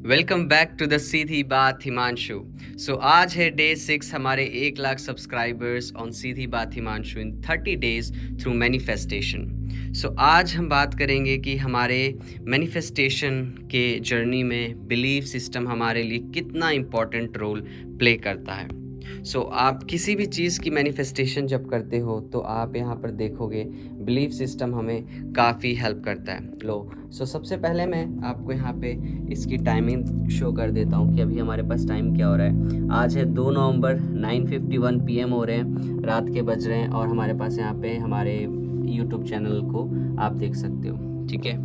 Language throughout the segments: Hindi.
वेलकम बैक टू द सीधी बात हिमांशु। सो आज है डे 6 हमारे 1 लाख सब्सक्राइबर्स ऑन सीधी बात हिमांशु इन 30 डेज थ्रू मैनिफेस्टेशन। सो आज हम बात करेंगे कि हमारे मैनिफेस्टेशन के जर्नी में बिलीफ सिस्टम हमारे लिए कितना इम्पोर्टेंट रोल प्ले करता है। सो आप किसी भी चीज़ की मैनिफेस्टेशन जब करते हो तो आप यहाँ पर देखोगे बिलीफ सिस्टम हमें काफ़ी हेल्प करता है। लो सबसे पहले मैं आपको यहाँ पे इसकी टाइमिंग शो कर देता हूँ कि अभी हमारे पास टाइम क्या हो रहा है। आज है 2 नवंबर 9:51 PM हो रहे हैं, रात के बज रहे हैं और हमारे पास यहाँ पे हमारे यूट्यूब चैनल को आप देख सकते हो। ठीक है,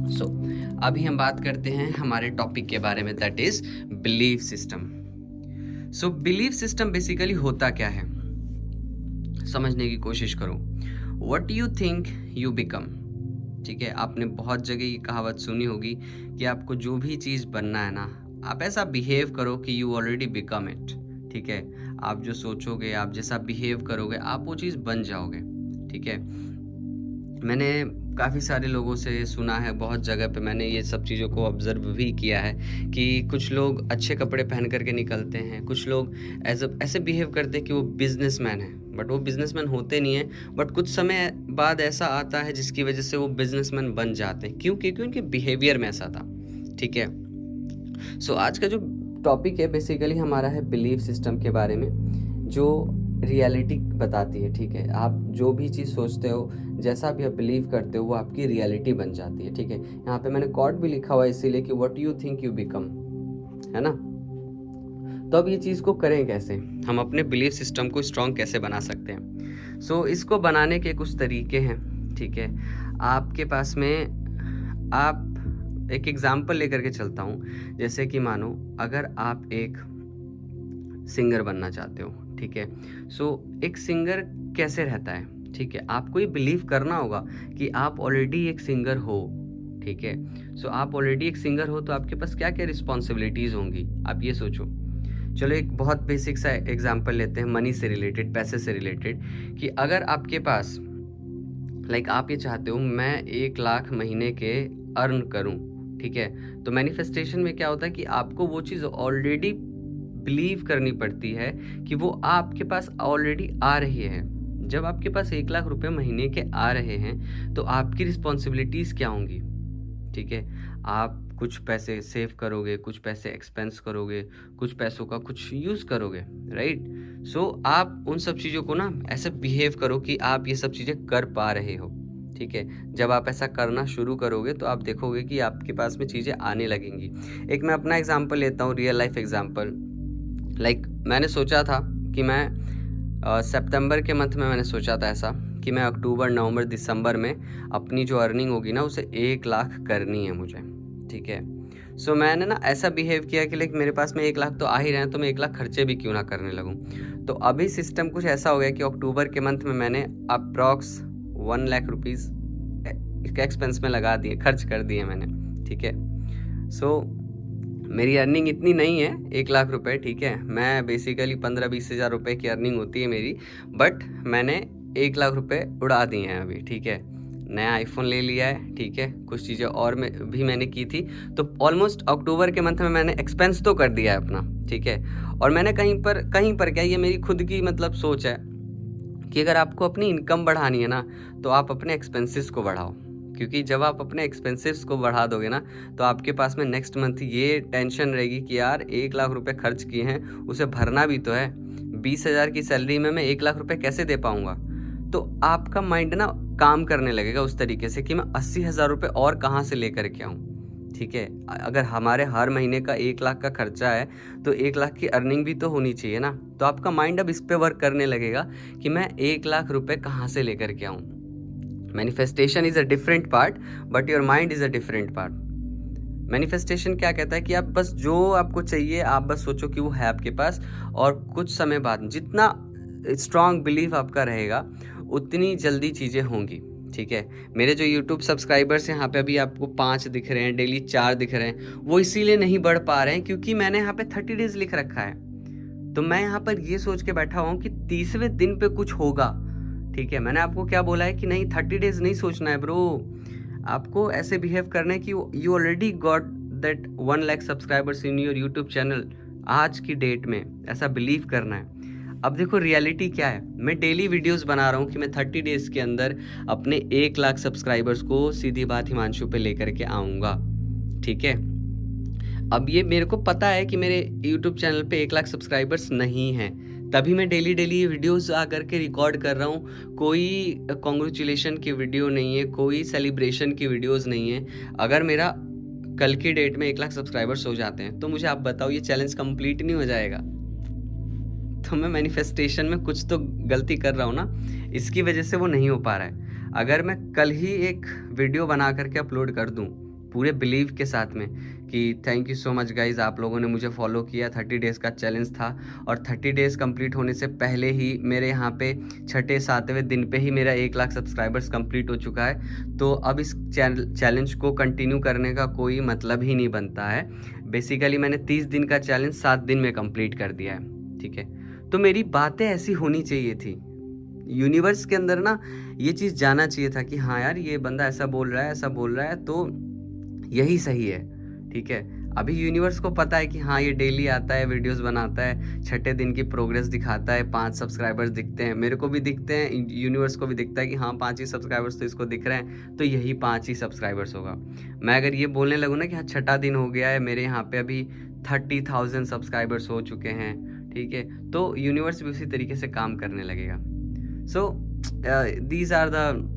सो अभी हम बात करते हैं हमारे टॉपिक के बारे में, that is belief system. So belief system basically होता क्या है, समझने की कोशिश करो। What you think you become. ठीक है, आपने बहुत जगह ये कहावत सुनी होगी कि आपको जो भी चीज़ बनना है ना, आप ऐसा बिहेव करो कि यू ऑलरेडी बिकम इट। ठीक है, आप जो सोचोगे, आप जैसा बिहेव करोगे, आप वो चीज़ बन जाओगे। ठीक है, मैंने काफ़ी सारे लोगों से सुना है, बहुत जगह पे मैंने ये सब चीज़ों को ऑब्ज़र्व भी किया है कि कुछ लोग अच्छे कपड़े पहन करके निकलते हैं, कुछ लोग ऐसे बिहेव करते हैं कि वो बिजनेसमैन है, बट वो बिजनेसमैन होते नहीं हैं। बट कुछ समय बाद ऐसा आता है जिसकी वजह से वो बिजनेसमैन बन जाते हैं। क्यों? क्योंकि उनके बिहेवियर में ऐसा था। ठीक है, सो आज का जो टॉपिक है बेसिकली हमारा है बिलीफ सिस्टम के बारे में, जो रियलिटी बताती है। ठीक है, आप जो भी चीज़ सोचते हो, जैसा भी आप बिलीव करते हो, वो आपकी रियलिटी बन जाती है। ठीक है, यहाँ पे मैंने कोट भी लिखा हुआ है इसीलिए कि what you think you become, है ना। तो अब ये चीज़ को करें कैसे, हम अपने बिलीफ सिस्टम को स्ट्रॉन्ग कैसे बना सकते हैं। सो इसको बनाने के कुछ तरीके हैं। ठीक है, आपके पास में आप एक एग्जाम्पल लेकर के चलता हूँ। जैसे कि मानो अगर आप एक सिंगर बनना चाहते हो, ठीक है, सो एक सिंगर कैसे रहता है। ठीक है, आपको ये बिलीव करना होगा कि आप ऑलरेडी एक सिंगर हो। ठीक है, सो आप ऑलरेडी एक सिंगर हो तो आपके पास क्या क्या रिस्पॉन्सिबिलिटीज़ होंगी, आप ये सोचो। चलो एक बहुत बेसिक सा एग्जांपल लेते हैं, मनी से रिलेटेड, पैसे से रिलेटेड, कि अगर आपके पास आप ये चाहते हो मैं 1 लाख महीने के अर्न करूं। ठीक है, तो मैनिफेस्टेशन में क्या होता है कि आपको वो चीज़ ऑलरेडी बिलीव करनी पड़ती है कि वो आपके पास ऑलरेडी आ रही है। जब आपके पास 1 लाख रुपए महीने के आ रहे हैं तो आपकी रिस्पॉन्सिबिलिटीज़ क्या होंगी। ठीक है, आप कुछ पैसे सेव करोगे, कुछ पैसे एक्सपेंस करोगे, कुछ पैसों का कुछ यूज़ करोगे, राइट। सो आप उन सब चीज़ों को ना ऐसे बिहेव करो कि आप ये सब चीज़ें कर पा रहे हो। ठीक है, जब आप ऐसा करना शुरू करोगे तो आप देखोगे कि आपके पास में चीज़ें आने लगेंगी। एक मैं अपना एग्जांपल लेता हूँ, रियल लाइफ एग्जांपल। मैंने सोचा था कि मैं सितंबर के मंथ में मैंने सोचा था ऐसा कि मैं अक्टूबर, नवंबर, दिसंबर में अपनी जो अर्निंग होगी ना उसे 1 लाख करनी है मुझे। ठीक है, सो मैंने ना ऐसा बिहेव किया कि मेरे पास में 1 लाख तो आ ही रहे हैं, तो मैं 1 लाख खर्चे भी क्यों ना करने लगूं। तो अभी सिस्टम कुछ ऐसा हो गया कि अक्टूबर के मंथ में मैंने अप्रॉक्स 1 लाख रुपीज़ एक्सपेंस में लगा दिए, खर्च कर दिए मैंने। ठीक है, सो मेरी अर्निंग इतनी नहीं है 1 लाख रुपए। ठीक है, मैं बेसिकली 15-20 हज़ार रुपये की अर्निंग होती है मेरी, बट मैंने 1 लाख रुपए उड़ा दिए हैं अभी। ठीक है, नया आईफोन ले लिया है। ठीक है, कुछ चीज़ें और भी मैंने की थी, तो ऑलमोस्ट अक्टूबर के मंथ में मैंने एक्सपेंस तो कर दिया है अपना। ठीक है, और मैंने कहीं पर क्या, ये मेरी खुद की सोच है कि अगर आपको अपनी इनकम बढ़ानी है ना तो आप अपने एक्सपेंसेस को बढ़ाओ, क्योंकि जब आप अपने एक्सपेंसेस को बढ़ा दोगे ना तो आपके पास में नेक्स्ट मंथ ये टेंशन रहेगी कि यार 1 लाख रुपए खर्च किए हैं, उसे भरना भी तो है। 20 हज़ार की सैलरी में मैं 1 लाख रुपए कैसे दे पाऊँगा। तो आपका माइंड ना काम करने लगेगा उस तरीके से कि मैं 80 हज़ार रुपये और कहाँ से लेकर के आऊँ। ठीक है, अगर हमारे हर महीने का 1 लाख का खर्चा है तो 1 लाख की अर्निंग भी तो होनी चाहिए ना। तो आपका माइंड अब इस पे वर्क करने लगेगा कि मैं 1 लाख रुपए कहाँ से लेकर के आऊँ। Manifestation is a different part but your mind is a different part. Manifestation क्या कहता है कि आप बस जो आपको चाहिए आप बस सोचो कि वो है आपके पास, और कुछ समय बाद जितना स्ट्रॉन्ग बिलीफ आपका रहेगा उतनी जल्दी चीज़ें होंगी। ठीक है, मेरे जो यूट्यूब सब्सक्राइबर्स हैं यहाँ पे अभी आपको 5 दिख रहे हैं, डेली 4 दिख रहे हैं, वो इसीलिए नहीं बढ़ पा रहे हैं क्योंकि मैंने यहाँ पे 30 डेज लिख रखा है। तो मैं यहाँ पर ये सोच के बैठा हुआ हूँ कि 30वें दिन पे कुछ होगा। ठीक है, मैंने आपको क्या बोला है कि नहीं 30 डेज नहीं सोचना है ब्रो, आपको ऐसे बिहेव करना है कि you already got that 1 lakh subscribers in your YouTube channel, आज की डेट में ऐसा बिलीव करना है। अब देखो रियलिटी क्या है, मैं डेली वीडियोस बना रहा हूँ कि मैं 30 डेज़ के अंदर अपने 1 लाख सब्सक्राइबर्स को सीधी बात हिमांशु पे लेकर के आऊँगा, ठीक है। अब ये मेरे को पता है कि मेरे यूट्यूब चैनल पे 1 लाख सब्सक्राइबर्स नहीं हैं, तभी मैं डेली ये वीडियोस आकर के रिकॉर्ड कर रहा हूँ। कोई कॉन्ग्रेचुलेशन की वीडियो नहीं है, कोई सेलिब्रेशन की वीडियोस नहीं है। अगर मेरा कल की डेट में 1 लाख सब्सक्राइबर्स हो जाते हैं तो मुझे आप बताओ ये चैलेंज कंप्लीट नहीं हो जाएगा? तो मैं मैनिफेस्टेशन में कुछ तो गलती कर रहा हूँ ना, इसकी वजह से वो नहीं हो पा रहा है। अगर मैं कल ही एक वीडियो बना करके अपलोड कर दूँ पूरे बिलीव के साथ में कि thank you so much guys, आप लोगों ने मुझे फॉलो किया, 30 डेज़ का चैलेंज था और 30 डेज़ कंप्लीट होने से पहले ही मेरे यहाँ पे 6-7वें दिन पे ही मेरा 1 लाख सब्सक्राइबर्स कंप्लीट हो चुका है। तो अब इस चैलेंज को कंटिन्यू करने का कोई मतलब ही नहीं बनता है। बेसिकली मैंने 30 दिन का चैलेंज 7 दिन में कंप्लीट कर दिया है, ठीक है। तो मेरी बातें ऐसी होनी चाहिए थी, यूनिवर्स के अंदर ना ये चीज़ जाना चाहिए था कि हाँ यार ये बंदा ऐसा बोल रहा है, ऐसा बोल रहा है, तो यही सही है, ठीक है। अभी यूनिवर्स को पता है कि हाँ ये डेली आता है, वीडियोस बनाता है, 6ठे दिन की प्रोग्रेस दिखाता है, 5 सब्सक्राइबर्स दिखते हैं, मेरे को भी दिखते हैं, यूनिवर्स को भी दिखता है कि हाँ 5 ही सब्सक्राइबर्स तो इसको दिख रहे हैं, तो यही 5 ही सब्सक्राइबर्स होगा। मैं अगर ये बोलने लगूँ ना कि हाँ 6ठा दिन हो गया है, मेरे यहाँ पे अभी 30,000 सब्सक्राइबर्स हो चुके हैं, ठीक है, तो यूनिवर्स भी उसी तरीके से काम करने लगेगा। So these are the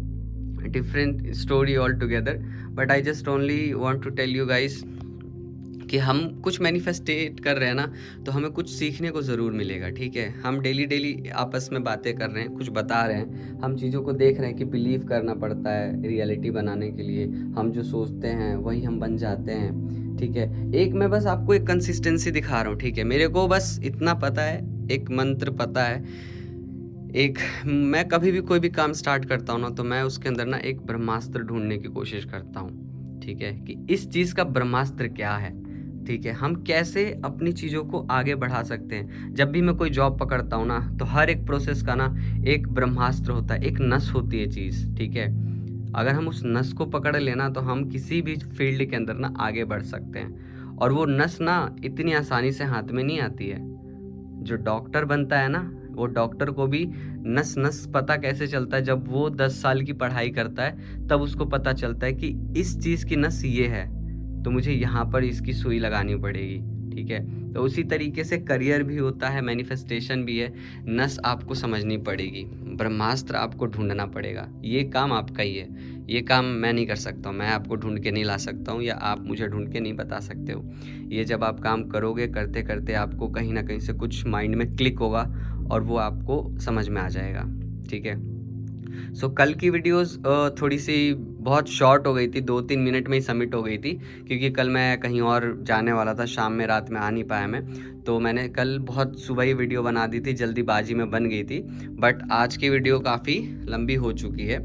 different story all together, but I just only want to tell you guys कि हम कुछ मैनिफेस्टेट कर रहे हैं ना, तो हमें कुछ सीखने को ज़रूर मिलेगा, ठीक है। हम डेली आपस में बातें कर रहे हैं, कुछ बता रहे हैं, हम चीज़ों को देख रहे हैं कि बिलीव करना पड़ता है रियलिटी बनाने के लिए। हम जो सोचते हैं वही हम बन जाते हैं, ठीक है। एक मैं बस आपको एक कंसिस्टेंसी दिखा रहा हूँ, ठीक है। मेरे को बस इतना पता है, एक मंत्र पता है, मैं कभी भी कोई भी काम स्टार्ट करता हूँ ना, तो मैं उसके अंदर ना एक ब्रह्मास्त्र ढूंढने की कोशिश करता हूँ, ठीक है, कि इस चीज़ का ब्रह्मास्त्र क्या है, ठीक है। हम कैसे अपनी चीज़ों को आगे बढ़ा सकते हैं। जब भी मैं कोई जॉब पकड़ता हूँ ना, तो हर एक प्रोसेस का ना एक ब्रह्मास्त्र होता है, एक नस होती है चीज़, ठीक है। अगर हम उस नस को पकड़ लेना तो हम किसी भी फील्ड के अंदर ना आगे बढ़ सकते हैं। और वो नस ना इतनी आसानी से हाथ में नहीं आती है। जो डॉक्टर बनता है ना, वो डॉक्टर को भी नस नस पता कैसे चलता है, जब वो 10 साल की पढ़ाई करता है तब उसको पता चलता है कि इस चीज़ की नस ये है, तो मुझे यहाँ पर इसकी सुई लगानी पड़ेगी, ठीक है। तो उसी तरीके से करियर भी होता है, मैनिफेस्टेशन भी है। नस आपको समझनी पड़ेगी, ब्रह्मास्त्र आपको ढूंढना पड़ेगा। ये काम आपका ही है, ये काम मैं नहीं कर सकता हूँ, मैं आपको ढूंढ के नहीं ला सकता हूँ, या आप मुझे ढूंढ के नहीं बता सकते हो। ये जब आप काम करोगे, करते करते आपको कहीं ना कहीं से कुछ माइंड में क्लिक होगा और वो आपको समझ में आ जाएगा, ठीक है। सो कल की वीडियोस थोड़ी सी बहुत शॉर्ट हो गई थी, 2-3 मिनट में ही सबमिट हो गई थी, क्योंकि कल मैं कहीं और जाने वाला था, शाम में, रात में आ नहीं पाया मैं। तो मैंने कल बहुत सुबह ही वीडियो बना दी थी, जल्दीबाजी में बन गई थी। बट आज की वीडियो काफ़ी लंबी हो चुकी है।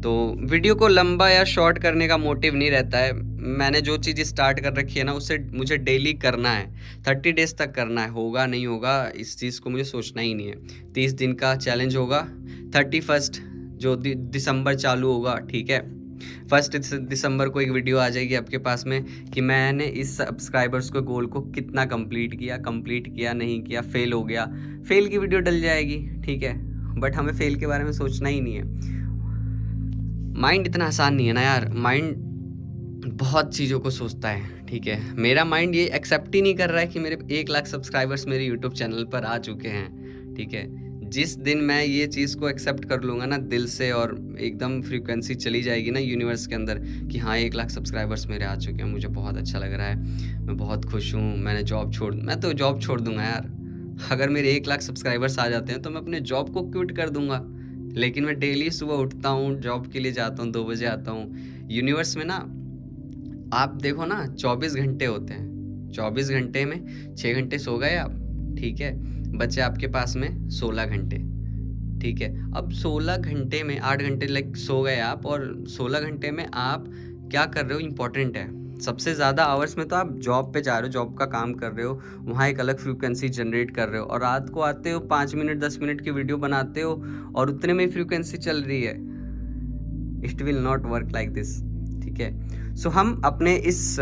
तो वीडियो को लंबा या शॉर्ट करने का मोटिव नहीं रहता है। मैंने जो चीज़ स्टार्ट कर रखी है ना, उसे मुझे डेली करना है, 30 डेज़ तक करना है। होगा नहीं होगा इस चीज़ को मुझे सोचना ही नहीं है। 30 दिन का चैलेंज होगा, 31 जो दिसंबर चालू होगा, ठीक है। 1 दिसंबर को एक वीडियो आ जाएगी आपके पास में कि मैंने इस सब्सक्राइबर्स को गोल को कितना कंप्लीट किया नहीं किया, फेल हो गया, फेल की वीडियो डल जाएगी, ठीक है। बट हमें फेल के बारे में सोचना ही नहीं है। माइंड इतना आसान नहीं है ना यार, माइंड बहुत चीज़ों को सोचता है, ठीक है। मेरा माइंड ये एक्सेप्ट ही नहीं कर रहा है कि मेरे 1 लाख सब्सक्राइबर्स मेरे यूट्यूब चैनल पर आ चुके हैं, ठीक है। जिस दिन मैं ये चीज़ को एक्सेप्ट कर लूँगा ना दिल से, और एकदम फ्रीक्वेंसी चली जाएगी ना यूनिवर्स के अंदर कि हाँ 1 लाख सब्सक्राइबर्स मेरे आ चुके हैं, मुझे बहुत अच्छा लग रहा है, मैं बहुत खुश हूँ, मैं तो जॉब छोड़ दूँगा यार। अगर मेरे 1 लाख सब्सक्राइबर्स आ जाते हैं तो मैं अपने जॉब को क्विट कर दूँगा। लेकिन मैं डेली सुबह उठता हूँ, जॉब के लिए जाता हूँ, 2 बजे आता हूँ। यूनिवर्स में ना आप देखो ना 24 घंटे होते हैं, 24 घंटे में 6 घंटे सो गए आप, ठीक है, बचे आपके पास में 16 घंटे, ठीक है। अब 16 घंटे में 8 घंटे सो गए आप, और 16 घंटे में आप क्या कर रहे हो इम्पॉर्टेंट है। सबसे ज़्यादा आवर्स में तो आप जॉब पे जा रहे हो, जॉब का काम कर रहे हो, वहाँ एक अलग फ्रीक्वेंसी जनरेट कर रहे हो, और रात को आते हो 5 मिनट 10 मिनट की वीडियो बनाते हो और उतने में फ्रीक्वेंसी चल रही है। It will not work like this, ठीक है। सो हम अपने इस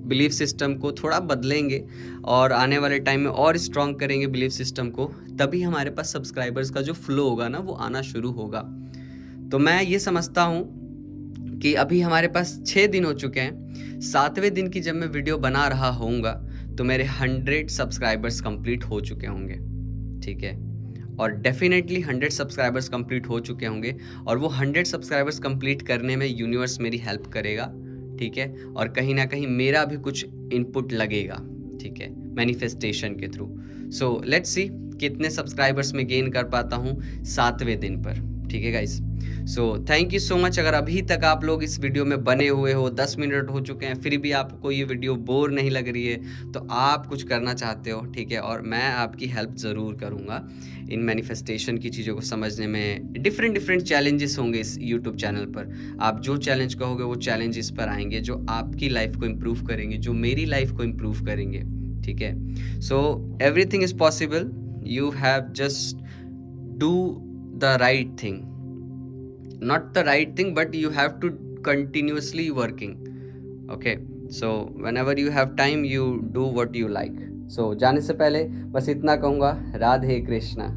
बिलीफ सिस्टम को थोड़ा बदलेंगे और आने वाले टाइम में और स्ट्रॉन्ग करेंगे बिलीफ सिस्टम को, तभी हमारे पास सब्सक्राइबर्स का जो फ्लो होगा ना वो आना शुरू होगा। तो मैं ये समझता हूँ कि अभी हमारे पास 6 दिन हो चुके हैं। 7वें दिन की जब मैं वीडियो बना रहा होऊंगा तो मेरे 100 सब्सक्राइबर्स कंप्लीट हो चुके होंगे, ठीक है। और डेफिनेटली 100 सब्सक्राइबर्स कंप्लीट हो चुके होंगे और वो 100 सब्सक्राइबर्स कंप्लीट करने में यूनिवर्स मेरी हेल्प करेगा, ठीक है। और कहीं ना कहीं मेरा भी कुछ इनपुट लगेगा, ठीक है, मैनिफेस्टेशन के थ्रू। सो लेट्स सी कितने सब्सक्राइबर्स में गेन कर पाता हूँ 7वें दिन पर, ठीक है guys. So thank you so much. अगर अभी तक आप लोग इस वीडियो में बने हुए हो, 10 मिनट हो चुके हैं, फिर भी आपको ये वीडियो बोर नहीं लग रही है, तो आप कुछ करना चाहते हो, ठीक है। और मैं आपकी हेल्प ज़रूर करूँगा इन मैनिफेस्टेशन की चीज़ों को समझने में। डिफरेंट चैलेंजेस होंगे इस यूट्यूब चैनल पर। आप जो चैलेंज कहोगे वो चैलेंजेस पर आएंगे जो आपकी लाइफ को इम्प्रूव करेंगे, जो मेरी लाइफ को इम्प्रूव करेंगे, ठीक है। So everything is possible, you have just do the right thing, not the right thing but you have to continuously working, okay। so whenever you have time you do what you like। so जाने से पहले बस इतना कहूँगा, राधे कृष्णा।